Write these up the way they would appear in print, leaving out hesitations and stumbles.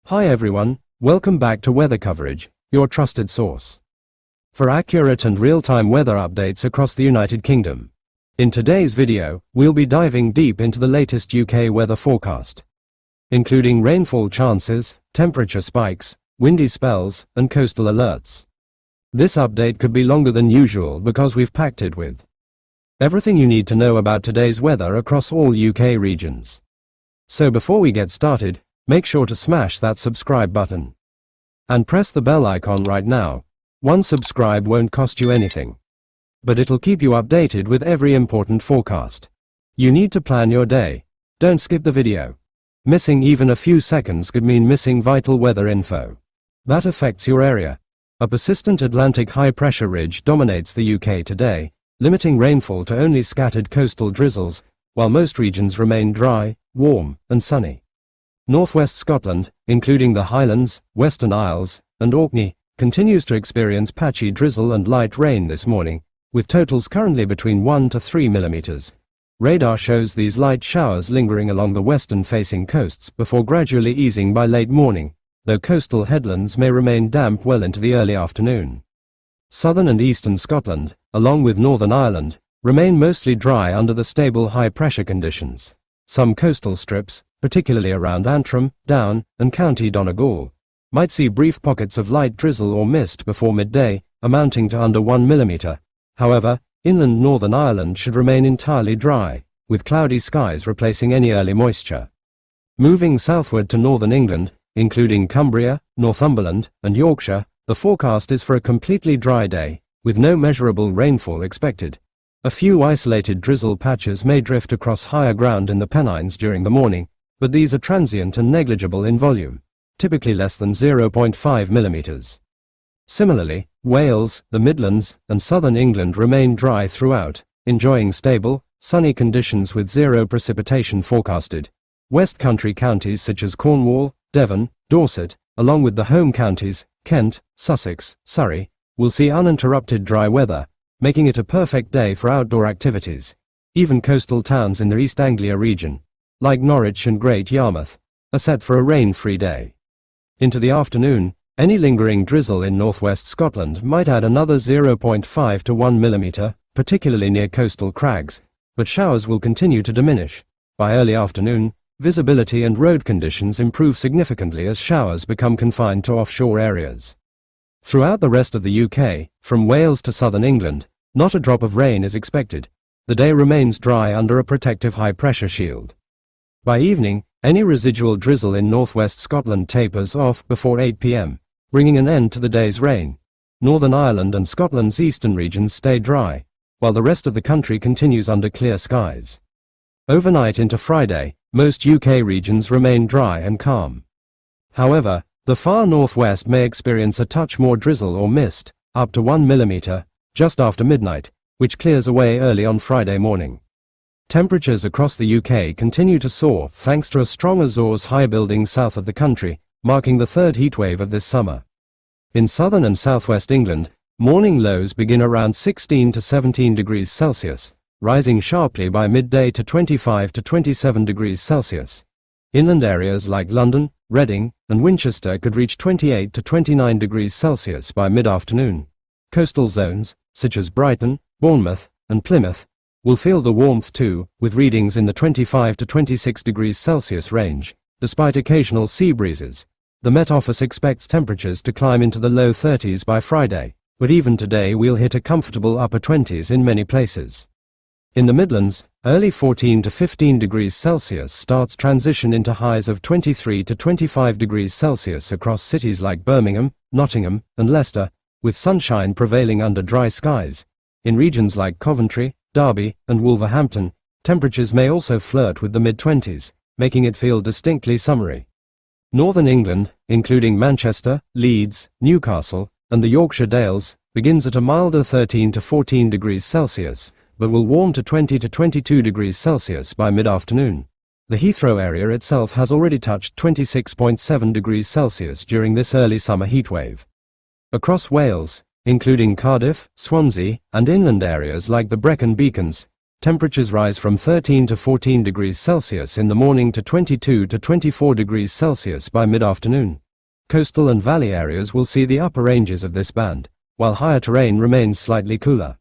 Hi everyone, welcome back to Weather Coverage, your trusted source for accurate and real-time weather updates across the United Kingdom. In today's video, we'll be diving deep into the latest UK weather forecast, including rainfall chances, temperature spikes, windy spells, and coastal alerts. This update could be longer than usual because we've packed it with everything you need to know about today's weather across all UK regions. So before we get started, make sure to smash that subscribe button and press the bell icon right now. One subscribe won't cost you anything, but it'll keep you updated with every important forecast. You need to plan your day. Don't skip the video. Missing even a few seconds could mean missing vital weather info that affects your area. A persistent Atlantic high-pressure ridge dominates the UK today, limiting rainfall to only scattered coastal drizzles, while most regions remain dry, warm, and sunny. Northwest Scotland, including the Highlands, Western Isles, and Orkney, continues to experience patchy drizzle and light rain this morning, with totals currently between 1 to 3 millimeters. Radar shows these light showers lingering along the western-facing coasts before gradually easing by late morning, though coastal headlands may remain damp well into the early afternoon. Southern and eastern Scotland, along with Northern Ireland, remain mostly dry under the stable high-pressure conditions. Some coastal strips, particularly around Antrim, Down, and County Donegal, might see brief pockets of light drizzle or mist before midday, amounting to under 1 millimeter. However, inland Northern Ireland should remain entirely dry, with cloudy skies replacing any early moisture. Moving southward to northern England, including Cumbria, Northumberland, and Yorkshire, the forecast is for a completely dry day, with no measurable rainfall expected. A few isolated drizzle patches may drift across higher ground in the Pennines during the morning, but these are transient and negligible in volume, typically less than 0.5 millimeters. Similarly, Wales, the Midlands, and southern England remain dry throughout, enjoying stable, sunny conditions with zero precipitation forecasted. West Country counties such as Cornwall, Devon, Dorset, along with the home counties, Kent, Sussex, Surrey, will see uninterrupted dry weather, making it a perfect day for outdoor activities. Even coastal towns in the East Anglia region, like Norwich and Great Yarmouth, are set for a rain-free day. Into the afternoon, any lingering drizzle in northwest Scotland might add another 0.5 to 1 millimeter, particularly near coastal crags, but showers will continue to diminish. By early afternoon, visibility and road conditions improve significantly as showers become confined to offshore areas. Throughout the rest of the UK, from Wales to southern England, not a drop of rain is expected. The day remains dry under a protective high-pressure shield. By evening, any residual drizzle in northwest Scotland tapers off before 8 p.m, bringing an end to the day's rain. Northern Ireland and Scotland's eastern regions stay dry, while the rest of the country continues under clear skies. Overnight into Friday, most UK regions remain dry and calm. However, the far northwest may experience a touch more drizzle or mist, up to 1 millimeter, just after midnight, which clears away early on Friday morning. Temperatures across the UK continue to soar thanks to a strong Azores high building south of the country, marking the third heatwave of this summer. In southern and southwest England, morning lows begin around 16 to 17 degrees Celsius, rising sharply by midday to 25 to 27 degrees Celsius. Inland areas like London, Reading, and Winchester could reach 28 to 29 degrees Celsius by mid-afternoon. Coastal zones, such as Brighton, Bournemouth, and Plymouth, will feel the warmth too, with readings in the 25 to 26 degrees Celsius range, despite occasional sea breezes. The Met Office expects temperatures to climb into the low 30s by Friday, but even today we'll hit a comfortable upper 20s in many places. In the Midlands, early 14 to 15 degrees Celsius starts transition into highs of 23 to 25 degrees Celsius across cities like Birmingham, Nottingham, and Leicester, with sunshine prevailing under dry skies. In regions like Coventry, Derby, and Wolverhampton, temperatures may also flirt with the mid-20s, making it feel distinctly summery. Northern England, including Manchester, Leeds, Newcastle, and the Yorkshire Dales, begins at a milder 13 to 14 degrees Celsius, but will warm to 20 to 22 degrees Celsius by mid-afternoon. The Heathrow area itself has already touched 26.7 degrees Celsius during this early summer heatwave. Across Wales, including Cardiff, Swansea, and inland areas like the Brecon Beacons, Temperatures rise from 13 to 14 degrees Celsius in the morning to 22 to 24 degrees Celsius by mid-afternoon. Coastal and valley areas will see the upper ranges of this band, while higher terrain remains slightly cooler.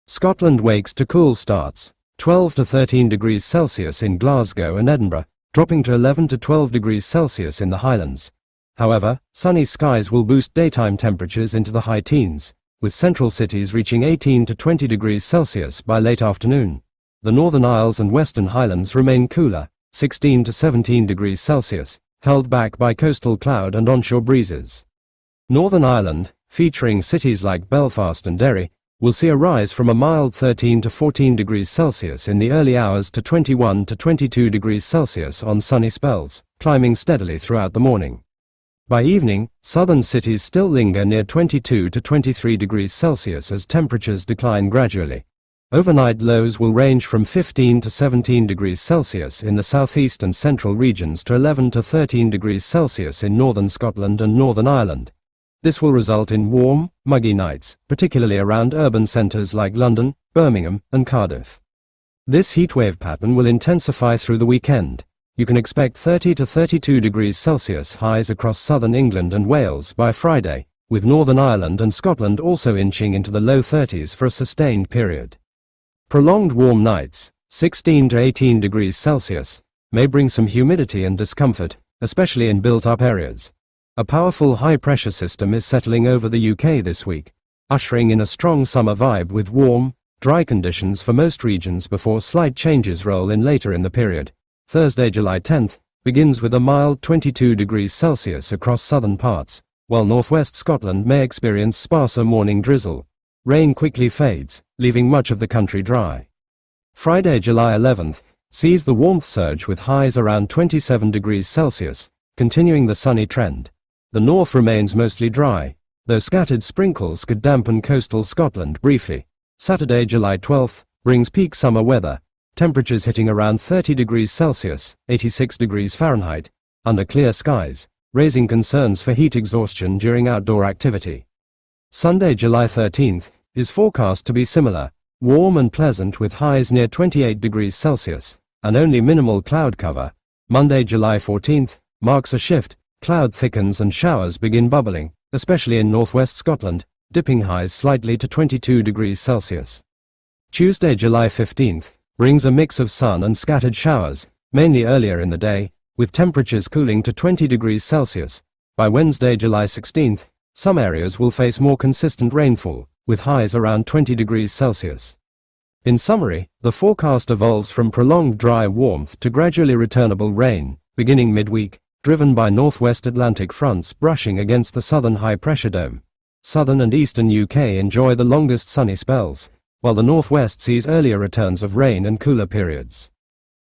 Scotland wakes to cool starts, 12 to 13 degrees Celsius in Glasgow and Edinburgh, dropping to 11 to 12 degrees Celsius in the Highlands. However, sunny skies will boost daytime temperatures into the high teens, with central cities reaching 18 to 20 degrees Celsius by late afternoon. The Northern Isles and Western Highlands remain cooler, 16 to 17 degrees Celsius, held back by coastal cloud and onshore breezes. Northern Ireland, featuring cities like Belfast and Derry, will see a rise from a mild 13 to 14 degrees Celsius in the early hours to 21 to 22 degrees Celsius on sunny spells, climbing steadily throughout the morning. By evening, southern cities still linger near 22 to 23 degrees Celsius as temperatures decline gradually. Overnight lows will range from 15 to 17 degrees Celsius in the southeast and central regions to 11 to 13 degrees Celsius in northern Scotland and Northern Ireland. This will result in warm, muggy nights, particularly around urban centres like London, Birmingham, and Cardiff. This heatwave pattern will intensify through the weekend. You can expect 30 to 32 degrees Celsius highs across southern England and Wales by Friday, with Northern Ireland and Scotland also inching into the low 30s for a sustained period. Prolonged warm nights, 16 to 18 degrees Celsius, may bring some humidity and discomfort, especially in built-up areas. A powerful high-pressure system is settling over the UK this week, ushering in a strong summer vibe with warm, dry conditions for most regions before slight changes roll in later in the period. Thursday, July 10th, begins with a mild 22 degrees Celsius across southern parts, while northwest Scotland may experience sparser morning drizzle. Rain quickly fades, leaving much of the country dry. Friday, July 11th, sees the warmth surge with highs around 27 degrees Celsius, continuing the sunny trend. The north remains mostly dry, though scattered sprinkles could dampen coastal Scotland briefly. Saturday, July 12th, brings peak summer weather, temperatures hitting around 30 degrees Celsius, 86 degrees Fahrenheit, under clear skies, raising concerns for heat exhaustion during outdoor activity. Sunday, July 13th, is forecast to be similar, warm and pleasant with highs near 28 degrees Celsius, and only minimal cloud cover. Monday, July 14th, marks a shift. Cloud thickens and showers begin bubbling, especially in northwest Scotland, dipping highs slightly to 22 degrees Celsius. Tuesday, July 15th, brings a mix of sun and scattered showers, mainly earlier in the day, with temperatures cooling to 20 degrees Celsius. By Wednesday, July 16th, some areas will face more consistent rainfall, with highs around 20 degrees Celsius. In summary, the forecast evolves from prolonged dry warmth to gradually returnable rain, beginning midweek, driven by northwest Atlantic fronts brushing against the southern high-pressure dome. Southern and eastern UK enjoy the longest sunny spells, while the northwest sees earlier returns of rain and cooler periods.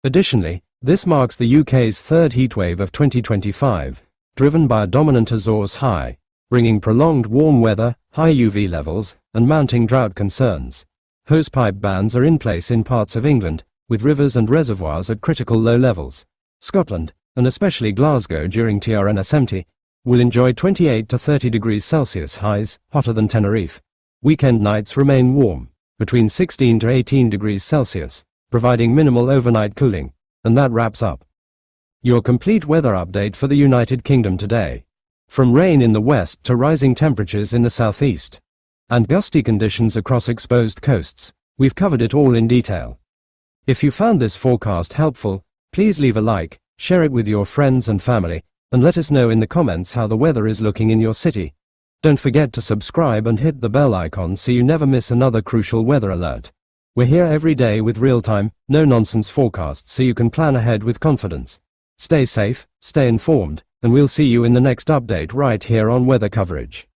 Additionally, this marks the UK's third heatwave of 2025, driven by a dominant Azores high, bringing prolonged warm weather, high UV levels, and mounting drought concerns. Hosepipe bans are in place in parts of England, with rivers and reservoirs at critical low levels. Scotland, and especially Glasgow during TRNS-empty, will enjoy 28 to 30 degrees Celsius highs, hotter than Tenerife. Weekend nights remain warm, between 16 to 18 degrees Celsius, providing minimal overnight cooling. And that wraps up your complete weather update for the United Kingdom today. From rain in the west to rising temperatures in the southeast, and gusty conditions across exposed coasts, we've covered it all in detail. If you found this forecast helpful, please leave a like, share it with your friends and family, and let us know in the comments how the weather is looking in your city. Don't forget to subscribe and hit the bell icon so you never miss another crucial weather alert. We're here every day with real-time, no-nonsense forecasts so you can plan ahead with confidence. Stay safe, stay informed, and we'll see you in the next update right here on Weather Coverage.